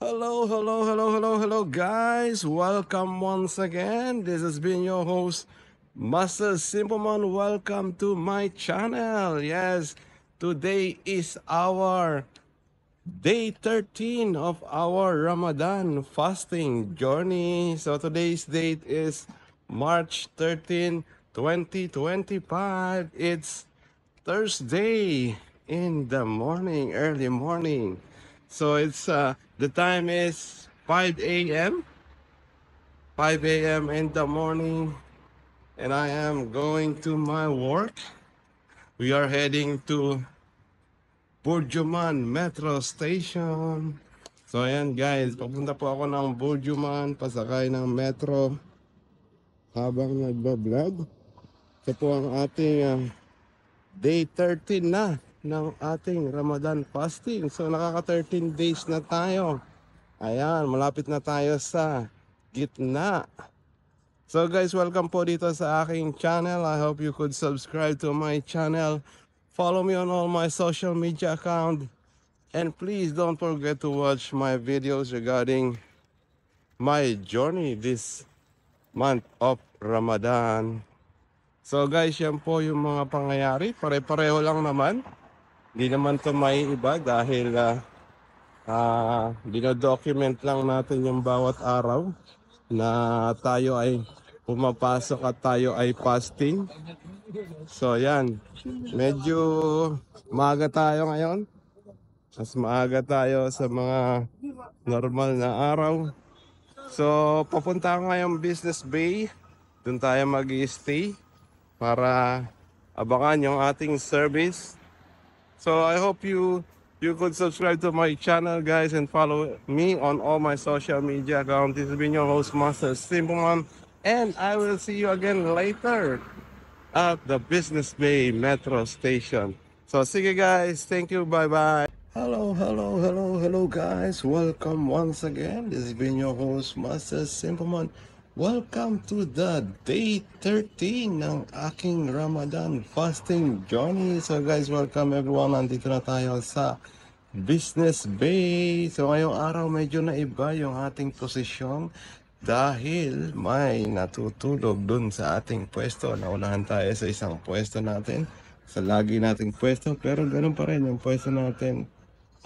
Hello, guys. Welcome once again. This has been your host, Master Simpleman. Welcome to my channel. Yes, today is our day 13 of our Ramadan fasting journey. So today's date is March 13, 2025. It's Thursday in the morning, early morning. So it's the time is 5 a.m. 5 a.m. in the morning, and I am going to my work. We are heading to Burjuman Metro Station. So ayan guys, papunta po ako ng Burjuman, pasakay ng metro habang nagbablog. Ito po ang ating day 13 na ng ating Ramadan fasting. So nakaka 13 days na tayo. Ayan, malapit na tayo sa gitna. So guys, welcome po dito sa aking channel. I hope you could subscribe to my channel. Follow me on all my social media account. And please don't forget to watch my videos regarding my journey this month of Ramadan. So guys, yan po yung mga pangyayari. Pare-pareho lang naman. Hindi naman to may iba dahil dinodocument lang natin yung bawat araw na tayo ay pumapasok at tayo ay fasting. So yan, medyo maaga tayo ngayon. Mas maaga tayo sa mga normal na araw. So papunta ako ngayong Business Bay. Doon tayo mag-i-stay para abangan yung ating service. So I hope you could subscribe to my channel, guys, and follow me on all my social media accounts. This has been your host, Master Simpleman, and I will see you again later at the Business Bay Metro Station. So sige guys, thank you, bye-bye. Hello, guys. Welcome once again. This has been your host, Master Simpleman. Welcome to the day 13 ng aking Ramadan fasting journey. So guys, welcome everyone. Nandito na tayo sa Business Bay. So ngayong araw medyo naiba yung ating posisyon dahil may natutulog dun sa ating pwesto. Naunahan tayo sa isang pwesto natin, sa lagi nating pwesto, pero ganun pa rin yung pwesto natin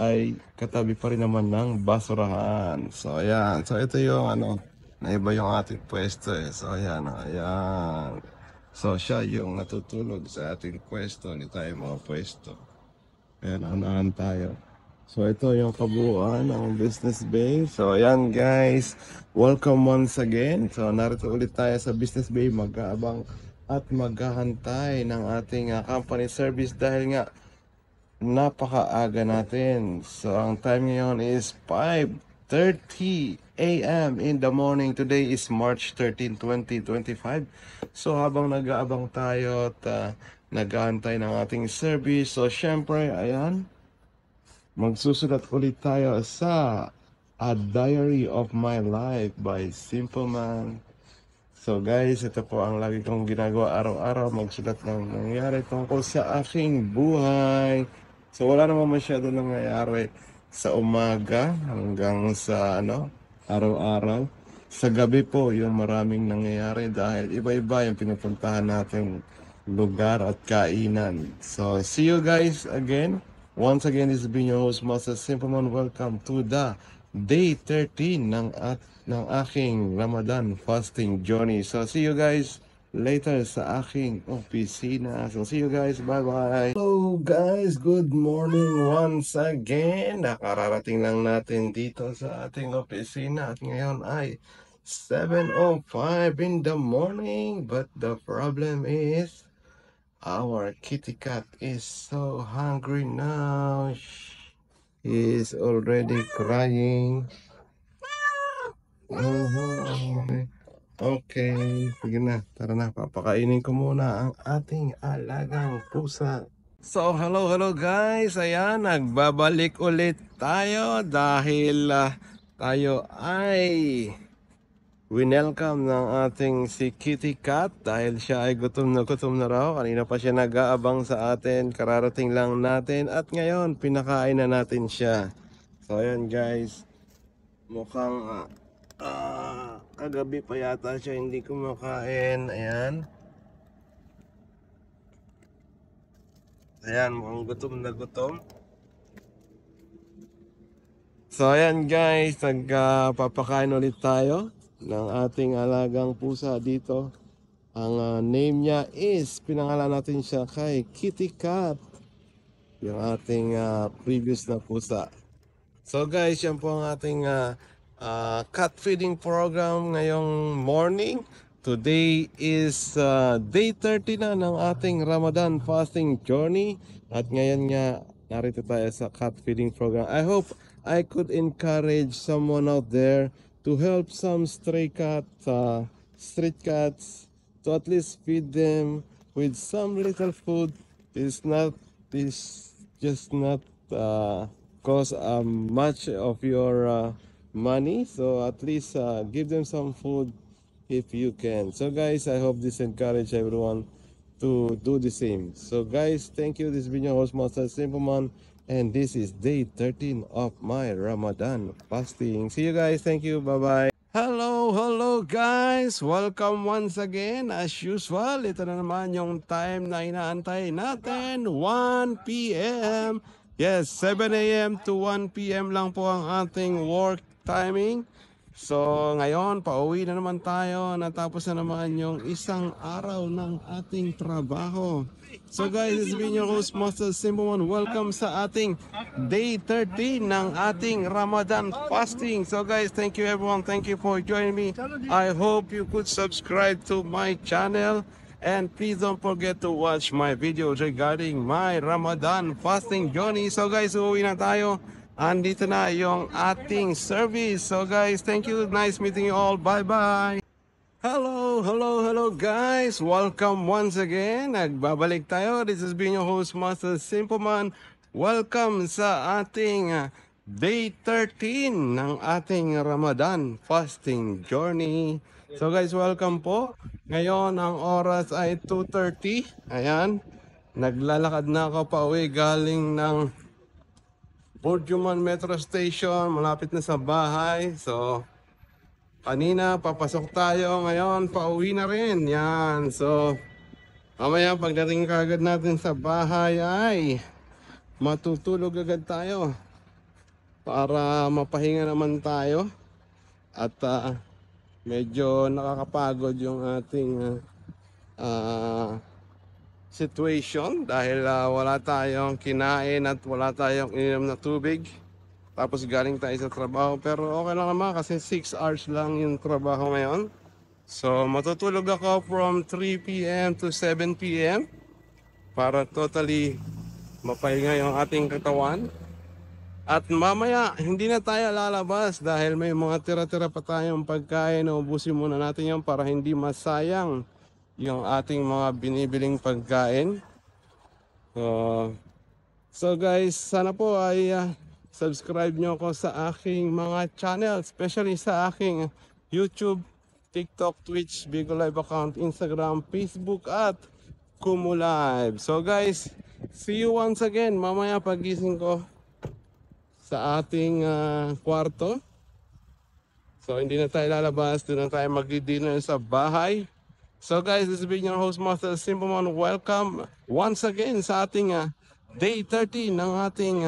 ay katabi pa rin naman ng basurahan. So ayan, so ito yung naiba yung ating pwesto eh. So ayan, ayan. So siya yung natutulog sa ating pwesto, hindi tayo mga pwesto. Ayan, unahan tayo. So ito yung kabuuan ng Business Bay. So ayan guys, welcome once again. So narito ulit tayo sa Business Bay, mag-aabang at maghahantay ng ating company service dahil nga napakaaga natin. So ang time ngayon is 5:30 a.m. in the morning. Today is March 13, 2025. So habang nag-aabang tayo at nag-aantay ng ating service, so syempre, ayan, magsusulat ulit tayo sa A Diary of My Life by Simpleman. So guys, ito po ang lagi kong ginagawa araw-araw, magsulat ng nangyayari tungkol sa aking buhay. So wala naman masyado nangyayari sa umaga hanggang sa araw-araw. Sa gabi po yung maraming nangyayari dahil iba-iba yung pinupuntahan nating lugar at kainan. So see you guys again. Once again, this has been your host, Master Simpleman. Welcome to the day 13 ng aking Ramadan fasting journey. So see you guys later sa aking opisina. So see you guys, bye-bye. Hello guys, good morning once again. Nakararating lang natin dito sa ating opisina at ngayon ay 7:05 in the morning. But the problem is our kitty cat is so hungry now. He is already crying. Okay, sige na. Tara na, papakainin ko muna ang ating alagang pusa. So, hello guys. Ayan, nagbabalik ulit tayo dahil tayo ay winelcome ng ating si Kitty Cat dahil siya ay gutom na raw. Kanina pa siya nag-aabang sa atin, kararating lang natin at ngayon pinakain na natin siya. So ayan guys, Mukhang kagabi pa yata siya hindi kumakain. Ayan. Ayan, mukhang gutom na gutom. So ayan guys, nagpapakain ulit tayo ng ating alagang pusa dito. Ang name niya is, pinangalan natin siya kay Kitty Cat, yung ating previous na pusa. So guys, yan po ang ating cat feeding program ngayong morning. Today is day 30 na ng ating Ramadan fasting journey. At ngayon nga, narito tayo sa cat feeding program. I hope I could encourage someone out there to help some stray cats, street cats, to at least feed them with some little food. It's just not cost much of your money, so at least give them some food if you can. So guys, I hope this encourage everyone to do the same. So guys, thank you. This has been your host Master Simpleman, and this is day 13 of my Ramadan fasting. See you guys. Thank you. Bye bye. Hello guys! Welcome once again. As usual, ito na naman yung time na inaantay natin, 1 p.m. Yes, 7 a.m. to 1 p.m. lang po ang ating work timing. So ngayon, pauwi na naman tayo. Natapos na naman yung isang araw ng ating trabaho. So guys, this has been your host, Master Simpleman. Welcome sa ating day 13 ng ating Ramadan fasting. So guys, thank you everyone. Thank you for joining me. I hope you could subscribe to my channel. And please don't forget to watch my videos regarding my Ramadan fasting journey. So guys, uuwi na tayo. Andito na yung ating service. So guys, thank you. Nice meeting you all. Bye-bye. Hello guys. Welcome once again. Nagbabalik tayo. This has been your host, Master Simpleman. Welcome sa ating day 13 ng ating Ramadan fasting journey. So guys, welcome po. Ngayon, ang oras ay 2:30. Ayan. Naglalakad na ako pa uwi galing ng Burjuman Metro Station. Malapit na sa bahay. So, kanina, papasok tayo. Ngayon, pauwi na rin. Yan. So, mamaya pagdating kagad natin sa bahay ay matutulog agad tayo para mapahinga naman tayo. At medyo nakakapagod yung ating situation dahil wala tayong kinain at wala tayong ininom na tubig. Tapos galing tayo sa trabaho, pero okay lang naman kasi 6 hours lang yung trabaho ngayon. So matutulog ako from 3 p.m. to 7 p.m. para totally mapahinga yung ating katawan. At mamaya hindi na tayo lalabas dahil may mga tira-tira pa tayong pagkain. Ubusin muna natin yan para hindi masayang yung ating mga binibiling pagkain. So guys, sana po ay subscribe nyo ako sa aking mga channel, especially sa aking YouTube, TikTok, Twitch, Bigo Live account, Instagram, Facebook at Kumu Live. So guys, see you once again mamaya pagising ko sa ating kwarto. So hindi na tayo lalabas, doon na tayo mag-dinner sa bahay. So guys, this has been your host, Master Simpleman. Welcome once again sa ating day 30 ng ating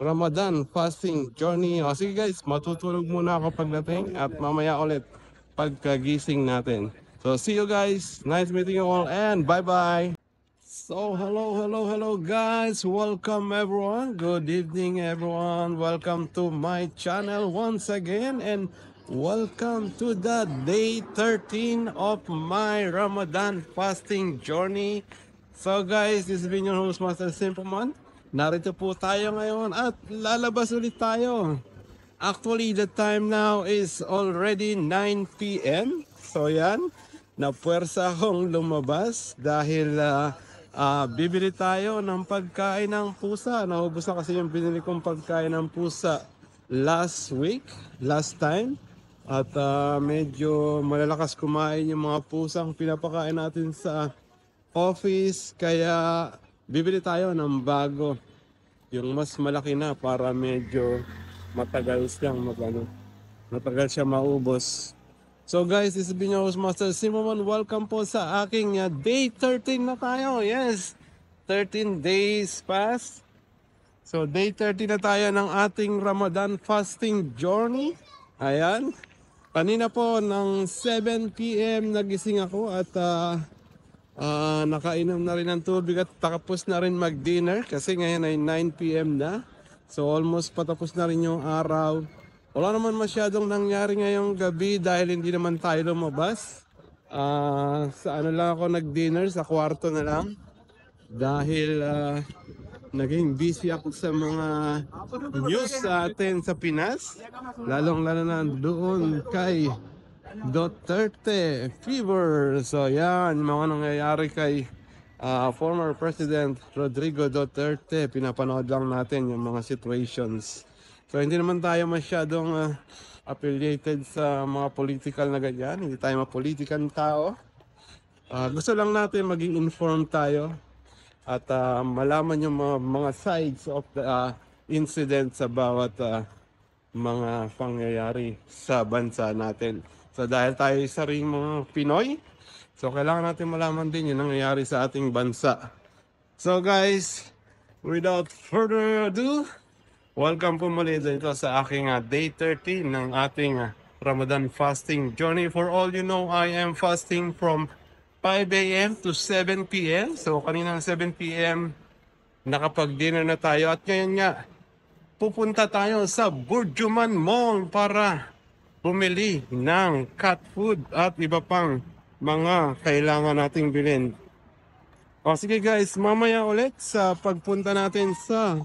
Ramadan fasting journey. O sige guys, matutulog muna ako pagdating at mamaya ulit pagkagising natin. So see you guys. Nice meeting you all and bye-bye. So hello guys. Welcome everyone. Good evening everyone. Welcome to my channel once again and welcome to the day 13 of my Ramadan fasting journey. So guys, this has been your host, Master Simpleman. Narito po tayo ngayon at lalabas ulit tayo. Actually, the time now is already 9 p.m. So yan, napuwersa akong lumabas dahil bibili tayo ng pagkain ng pusa. Naubos na kasi yung binili kong pagkain ng pusa last time. At medyo malalakas kumain yung mga pusang pinapakain natin sa office. Kaya bibili tayo ng bago. Yung mas malaki na para medyo matagal siyang matagal siya maubos. So guys, this has been your host Master Simon. Welcome po sa aking day 13 na tayo. Yes, 13 days past. So day 30 na tayo ng ating Ramadan fasting journey. Ayan. Kanina po ng 7 p.m. nagising ako at nakainom na rin ng tubig at tapos na rin mag-dinner kasi ngayon ay 9 p.m. na. So almost patapos na rin yung araw. Wala naman masyadong nangyari ngayong gabi dahil hindi naman tayo lumabas. Sa ano lang ako nag-dinner, sa kwarto na lang. Dahil naging busy ako sa mga news sa atin sa Pinas. Lalong-lalo na doon kay Duterte fever. So yan, mga nangyayari kay former President Rodrigo Duterte. Pinapanood lang natin yung mga situations. So hindi naman tayo masyadong affiliated sa mga political na ganyan. Hindi tayo mapolitikan tao. Gusto lang natin maging informed tayo at malaman yung mga sides of the incident sa bawat mga pangyayari sa bansa natin. So dahil tayo isa ring mga Pinoy, so kailangan natin malaman din yung nangyayari sa ating bansa. So guys, without further ado, welcome po muli dito sa aking day 13 ng ating Ramadan fasting journey. For all you know, I am fasting from 5 a.m. to 7 p.m. So kaninang 7 p.m. nakapag-dinner na tayo at ngayon nga pupunta tayo sa Burjuman Mall para bumili ng cat food at iba pang mga kailangan nating bilhin. O sige guys, mamaya ulit sa pagpunta natin sa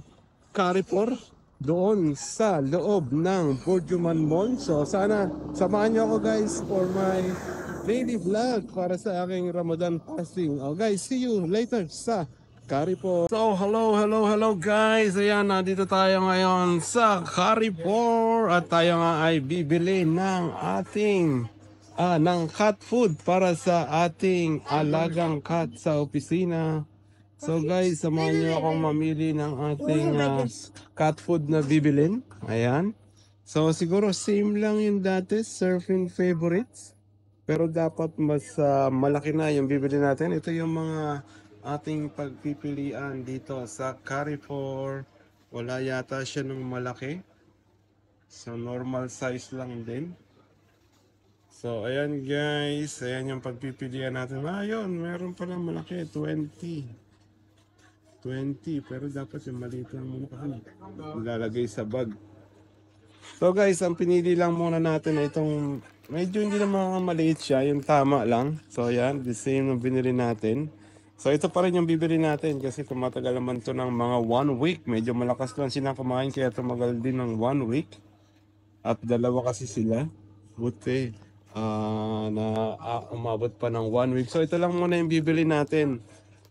Carrefour doon sa loob ng Burjuman Mall. So sana samahan niyo ako guys for my daily vlog para sa aking Ramadan fasting. Oh guys, see you later sa Carrefour. So hello guys. Ayan, nandito tayo ngayon sa Carrefour at tayo nga ay bibili ng ating ng cat food para sa ating alagang cat sa opisina. So guys, samahan niyo akong mamili ng ating cat food na bibilin. Ayan. So siguro same lang yung dati, surfing favorites. Pero dapat mas malaki na yung bibili natin. Ito yung mga ating pagpipilian dito sa Carrefour. Wala yata siya nung malaki. So normal size lang din. So ayan guys, ayan yung pagpipilian natin. Ayun, meron pa lang malaki, 20, pero dapat yung maliit lang muna kasi lalagay sa bag. So guys, ang pinili lang muna natin na itong medyo hindi naman maliit siya, yung tama lang. So yan, the same yung binili natin. So ito pa rin yung bibili natin kasi tumatagal naman to ng mga 1 week. Medyo malakas lang silang kumain kaya tumagal din ng 1 week. At dalawa kasi sila. Buti na umabot pa ng 1 week. So ito lang muna yung bibili natin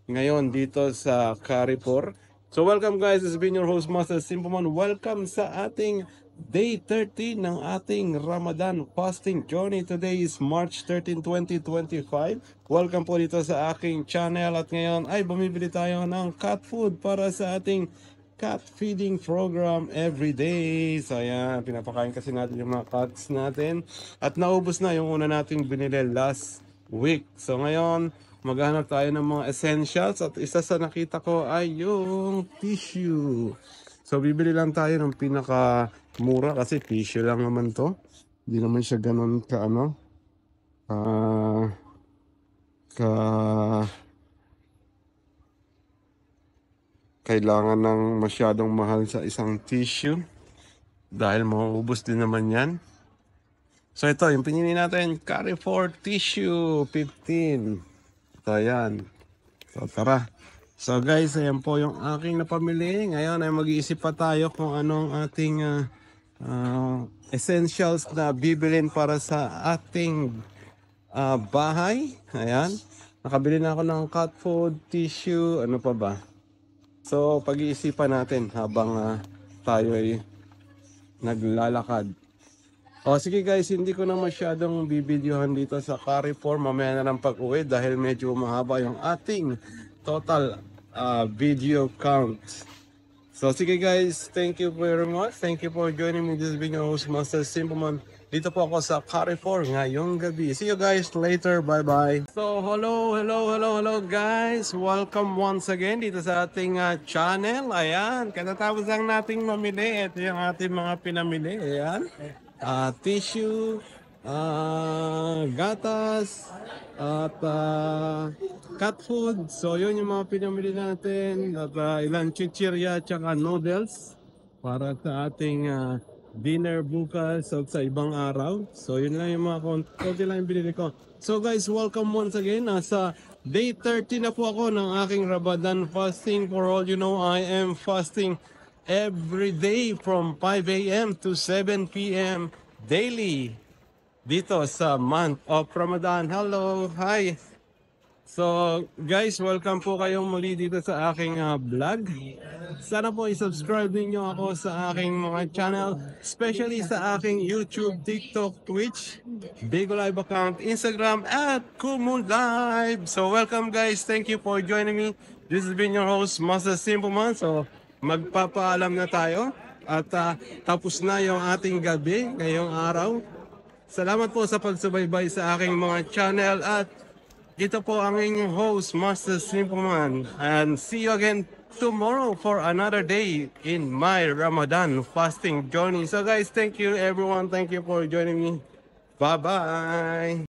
ngayon dito sa Carrefour. So welcome guys, this has been your host Master Simpleman. Welcome sa ating day 30 ng ating Ramadan fasting journey. Today is March 13, 2025. Welcome po dito sa aking channel at ngayon ay bumibili tayo ng cat food para sa ating cat feeding program every day. So ayan, pinapakain kasi natin yung mga cats natin at naubos na yung una nating binili last week. So ngayon maghanap tayo ng mga essentials at isa sa nakita ko ay yung tissue. So bibili lang tayo ng pinaka mura kasi tissue lang naman to. Hindi naman siya ganun ka kailangan ng masyadong mahal sa isang tissue dahil mauubos din naman yan. So ito yung pinili natin, Carrefour tissue 15. So ayan. So tara. So guys, ayan po yung aking napamili. Ngayon ay mag-iisip pa tayo kung anong ating essentials na bibilin para sa ating bahay. Ayan. Nakabili na ako ng cat food, tissue, ano pa ba. So pag-iisipan natin habang tayo ay naglalakad. O sige guys, hindi ko na masyadong bibidyohan dito sa Carrefour. Mamaya na lang pag-uwi dahil medyo mahaba yung ating total video count. So sige guys, thank you very much. Thank you for joining me this video, host Master Simpleman. Dito po ako sa Carrefour ngayong gabi. See you guys later. Bye-bye. So hello guys. Welcome once again dito sa ating channel. Ayan, katatapos lang nating mamili. Ito yung ating mga pinamili. Ayan. Tissue, gatas, at cat food. So yun yung mga pinamili natin. At ilang chichirya tsaka noodles para sa ating dinner bukas o sa ibang araw. So yun lang yung mga konti lang yung binili ko. So guys, welcome once again. Nasa day 30 na po ako ng aking Ramadan fasting. For all you know, I am fasting every day from 5 a.m. to 7 p.m. daily dito sa month of Ramadan. Hello, hi. So guys, welcome po kayong muli dito sa aking vlog. Sana po i-subscribe niyo ako sa aking mga channel, especially sa aking YouTube, TikTok, Twitch, Bigo Live account, Instagram, at Kumu Live. So welcome guys, thank you for joining me. This has been your host, Master Simpleman. So magpapaalam na tayo at tapos na yung ating gabi ngayong araw. Salamat po sa pagsubaybay sa aking mga channel at ito po ang inyong host, Master Simpleman. And see you again tomorrow for another day in my Ramadan fasting journey. So guys, thank you everyone. Thank you for joining me. Bye-bye.